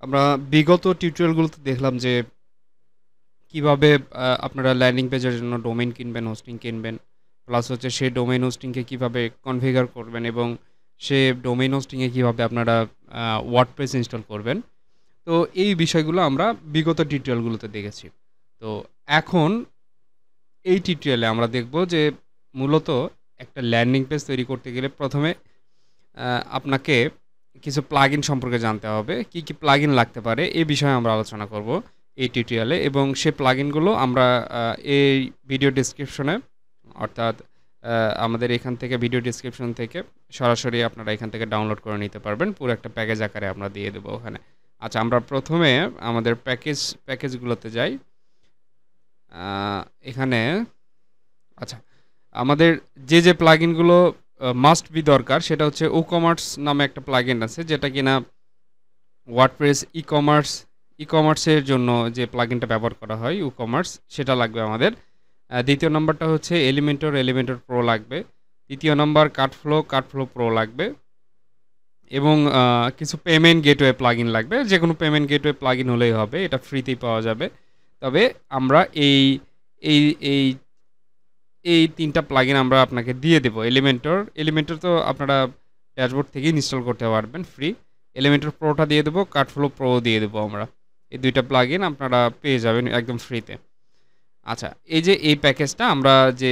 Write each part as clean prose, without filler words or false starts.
আমরা বিগত টিউটোরিয়ালগুলোতে দেখলাম যে কিভাবে আপনারা ল্যান্ডিং পেজের জন্য ডোমেইন কিনবেন, হোস্টিং কিনবেন। প্লাস হচ্ছে সেই ডোমেইন হোস্টিংকে কিভাবে কনফিগার করবেন এবং সে ডোমেইন হোস্টিংয়ে কিভাবে আপনারা ওয়ার্ডপ্রেস ইনস্টল করবেন। তো এই বিষয়গুলো আমরা বিগত টিউটোরিয়ালগুলোতে দেখেছি। তো এখন এই টিউটোরিয়ালে আমরা দেখব যে মূলত একটা ল্যান্ডিং পেজ তৈরি করতে গেলে প্রথমে আপনাকে কিছু প্লাগইন সম্পর্কে জানতে হবে। কি, কি প্লাগইন লাগতে পারে এই বিষয়ে আমরা আলোচনা করব এই টিউটোরিয়ালে এবং সেই প্লাগইনগুলো আমরা এই ভিডিও ডেসক্রিপশনে অর্থাৎ আমাদের এখান থেকে ভিডিও ডেসক্রিপশন থেকে সরাসরি আপনারা এখান থেকে ডাউনলোড করে নিতে পারবেন। পুরো একটা প্যাকেজ আকারে আমরা দিয়ে দেবো ওখানে। আচ্ছা, আমরা প্রথমে আমাদের প্যাকেজগুলোতে যাই। এখানে আচ্ছা, আমাদের যে প্লাগইনগুলো মাস্ট বি দরকার সেটা হচ্ছে WooCommerce নামে একটা প্লাগইন আছে, যেটা কিনা ওয়ার্ডপ্রেস ই-কমার্সের জন্য যে প্লাগইনটা ব্যবহার করা হয় WooCommerce, সেটা লাগবে আমাদের। দ্বিতীয় নম্বরটা হচ্ছে এলিমেন্টর প্রো লাগবে। তৃতীয় নম্বর কার্টফ্লো প্রো লাগবে এবং কিছু পেমেন্ট গেটওয়ে প্লাগইন লাগবে। যে কোনো পেমেন্ট গেটওয়ে প্লাগইন হলেই হবে, এটা ফ্রিতেই পাওয়া যাবে। তবে আমরা এই এই এই এই তিনটা প্লাগইন আমরা আপনাকে দিয়ে দেবো। এলিমেন্টর তো আপনারা ড্যাশবোর্ড থেকেই ইনস্টল করতে পারবেন ফ্রি। এলিমেন্টর প্রোটা দিয়ে দেবো, কার্টফ্লো প্রো দিয়ে দেবো আমরা। এই দুইটা প্লাগইন আপনারা পেয়ে যাবেন একদম ফ্রিতে। আচ্ছা, এই যে এই প্যাকেজটা আমরা যে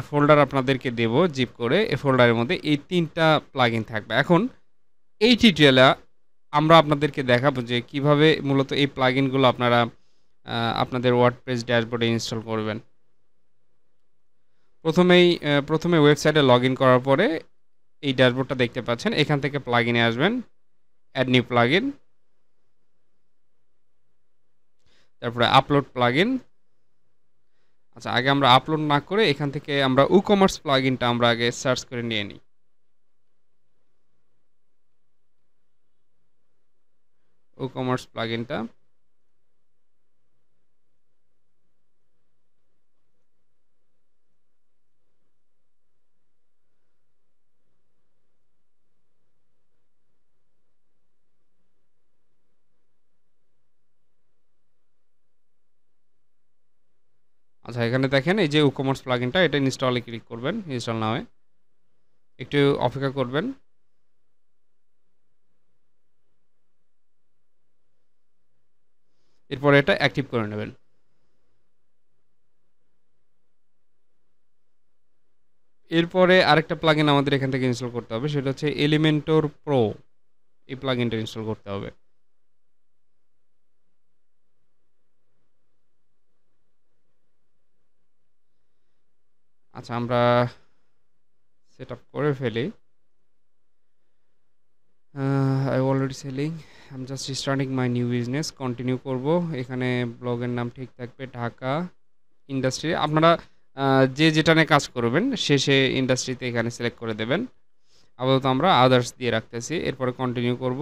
ফোল্ডার আপনাদেরকে দেবো জিপ করে, এই ফোল্ডারের মধ্যে এই তিনটা প্লাগইন থাকবে। এখন এই টিউটোরিয়ালে আমরা আপনাদেরকে দেখাবো যে কিভাবে মূলত এই প্লাগইনগুলো আপনারা আপনাদের ওয়ার্ডপ্রেস ড্যাশবোর্ডে ইনস্টল করবেন। প্রথমে ওয়েবসাইটে লগ ইন করার পরে এই ড্যাশবোর্ডটা দেখতে পাচ্ছেন। এখান থেকে প্লাগইনে আসবেন, অ্যাড নিউ প্লাগইন, তারপরে আপলোড প্লাগইন। আচ্ছা, আগে আমরা আপলোড না করে এখান থেকে আমরা WooCommerce প্লাগইনটা আমরা আগে সার্চ করে নিয়ে নিই। WooCommerce প্লাগইনটা আচ্ছা, এখানে দেখেন এই যে WooCommerce প্লাগইনটা, এটা ইনস্টলে ক্লিক করবেন। ইনস্টল নাও একটু অপেক্ষা করবেন। এরপরে এটা অ্যাক্টিভ করে নেবেন। এরপরে আরেকটা প্লাগইন আমাদের এখান থেকে ইনস্টল করতে হবে, সেটা হচ্ছে এলিমেন্টর প্রো। এই প্লাগইনটা ইনস্টল করতে হবে। আচ্ছা, আমরা সেট আপ করে ফেলি। I already selling, I am just starting my new business. Continue করব। এখানে ব্লগের নাম ঠিক থাকবে ঢাকা ইন্ডাস্ট্রি। আপনারা যে যেটা নিয়ে কাজ করবেন সে ইন্ডাস্ট্রিতে এখানে সিলেক্ট করে দেবেন। আপাতত আমরা আদার্স দিয়ে রাখতেছি। এরপরে কন্টিনিউ করব।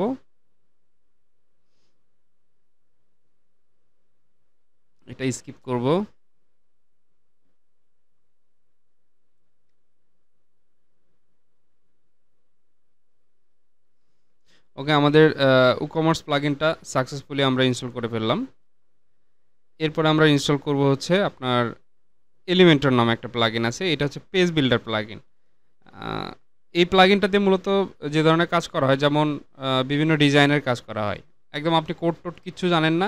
এটা স্কিপ করব। ওকে, আমাদের WooCommerce প্লাগইনটা সাকসেসফুলি আমরা ইনস্টল করে ফেললাম। এরপরে আমরা ইনস্টল করব হচ্ছে আপনার এলিমেন্টর নামে একটা প্লাগইন আছে। এটা হচ্ছে পেজ বিল্ডার প্লাগইন। এই প্লাগইনটাতে মূলত যে ধরনের কাজ করা হয়, যেমন বিভিন্ন ডিজাইনের কাজ করা হয়। একদম আপনি কোড টোড কিচ্ছু জানেন না,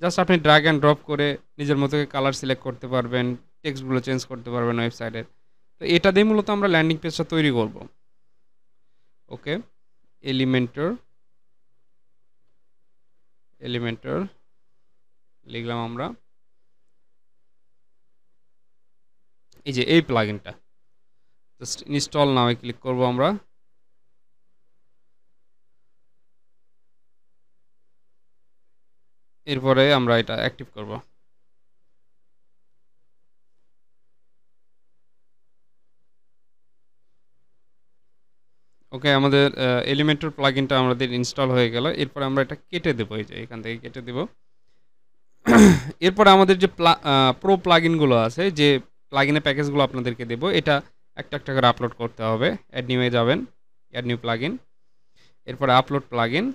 জাস্ট আপনি ড্র্যাগ অ্যান্ড ড্রপ করে নিজের মতো কালার সিলেক্ট করতে পারবেন, টেক্সটগুলো চেঞ্জ করতে পারবেন ওয়েবসাইটের। তো এটা দিয়ে মূলত আমরা ল্যান্ডিং পেজটা তৈরি করব। ওকে, এলিমেন্টর লিখলাম আমরা। এই যে এই প্লাগইনটা জাস্ট ইনস্টল নাও ক্লিক করব আমরা। এরপরে আমরা এটা অ্যাক্টিভ করব। ওকে, আমাদের এলিমেন্টর প্লাগইনটা আমাদের ইনস্টল হয়ে গেল। এরপরে আমরা এটা কেটে দেবো, এই যে এখান থেকে কেটে দেব। এরপরে আমাদের যে প্রো প্লাগইনগুলো আছে, যে প্লাগইনের প্যাকেজগুলো আপনাদেরকে দেবো, এটা একটা একটা করে আপলোড করতে হবে। অ্যাড নিউয়ে যাবেন, অ্যাড নিউ প্লাগইন, এরপরে আপলোড প্লাগইন,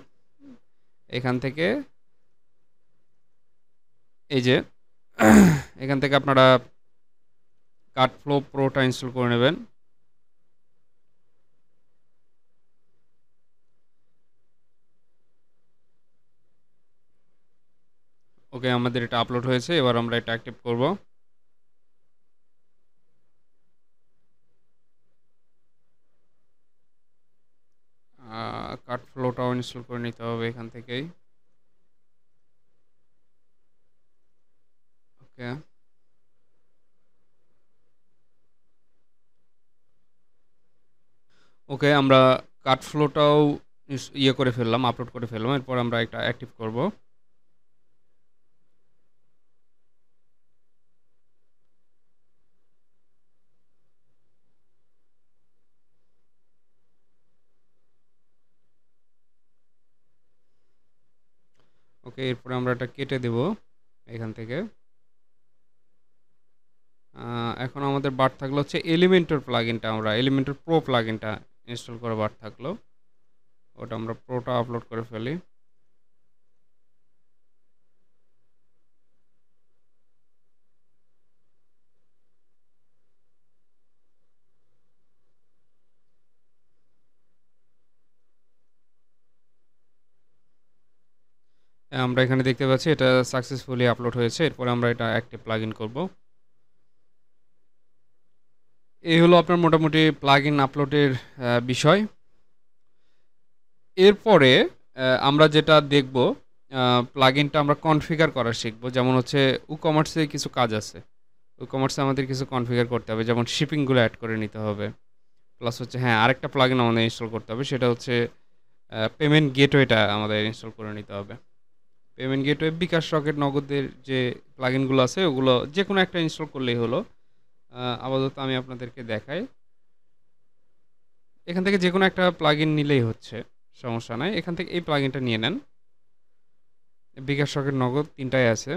এখান থেকে এই যে এখান থেকে আপনারা কাটফ্লো প্রোটা ইনস্টল করে নেবেন। ওকে, আমাদের এটা আপলোড হয়েছে। এবার আমরা এটা অ্যাক্টিভ করব। কাটফ্লোটাও ইনস্টল করে নিতে হবে এখান থেকেই। ওকে, ওকে, আমরা কাটফ্লোটাও ইয়ে করে ফেললাম, আপলোড করে ফেললাম। এরপর আমরা এটা অ্যাক্টিভ করব। ওকে, এরপরে আমরা এটা কেটে দেব এখান থেকে। এখন আমাদের বার থাকলো হচ্ছে এলিমেন্টর প্লাগইনটা, আমরা এলিমেন্টর প্রো প্লাগইনটা ইনস্টল করে বার থাকলো, ওটা আমরা প্রোটা আপলোড করে ফেলি। আমরা এখানে দেখতে পাচ্ছি এটা সাকসেসফুলি আপলোড হয়েছে। এরপরে আমরা এটা অ্যাক্টিভ প্লাগইন করব। এই হলো আপনার মোটামুটি প্লাগইন আপলোডের বিষয়। এরপরে আমরা যেটা দেখব, প্লাগইনটা আমরা কনফিগার করা শিখব। যেমন হচ্ছে কমার্সে কিছু কাজ আছে, কমার্সে আমাদের কিছু কনফিগার করতে হবে, যেমন শিপিংগুলো অ্যাড করে নিতে হবে। প্লাস হচ্ছে হ্যাঁ, আরেকটা প্লাগইন আমাদের ইনস্টল করতে হবে, সেটা হচ্ছে পেমেন্ট গেটওয়েটা আমাদের ইনস্টল করে নিতে হবে। পেমেন্ট গেটওয়ে, বিকাশ, রকেট, নগদের যে প্লাগইনগুলো আছে ওগুলো যে কোনো একটা ইনস্টল করলেই হলো। আপাতত আমি আপনাদেরকে দেখাই। এখান থেকে যে কোনো একটা প্লাগইন নিলেই হচ্ছে, সমস্যা নাই। এখান থেকে এই প্লাগইনটা নিয়ে নেন। বিকাশ, রকেট, নগদ তিনটাই আছে।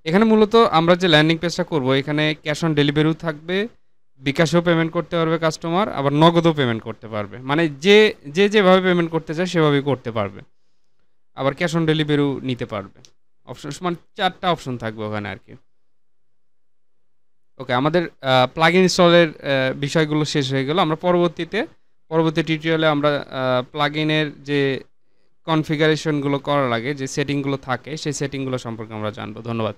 এখানে মূলত আমরা যে ল্যান্ডিং পেজটা করব, এখানে ক্যাশ অন ডেলিভারিও থাকবে, বিকাশেও পেমেন্ট করতে পারবে কাস্টমার, আবার নগদও পেমেন্ট করতে পারবে। মানে যে যেভাবে পেমেন্ট করতে চায় সেভাবেই করতে পারবে। আবার ক্যাশ অন ডেলিভারিও নিতে পারবে। অপশন মানে 4টা অপশন থাকবে ওখানে আর কি। ওকে, আমাদের প্লাগইন ইনস্টলের বিষয়গুলো শেষ হয়ে গেল। আমরা পরবর্তী টিউটোরিয়ালে আমরা প্লাগইনের যে কনফিগারেশনগুলো করা লাগে, যে সেটিংগুলো থাকে, সেই সেটিংগুলো সম্পর্কে আমরা জানবো। ধন্যবাদ।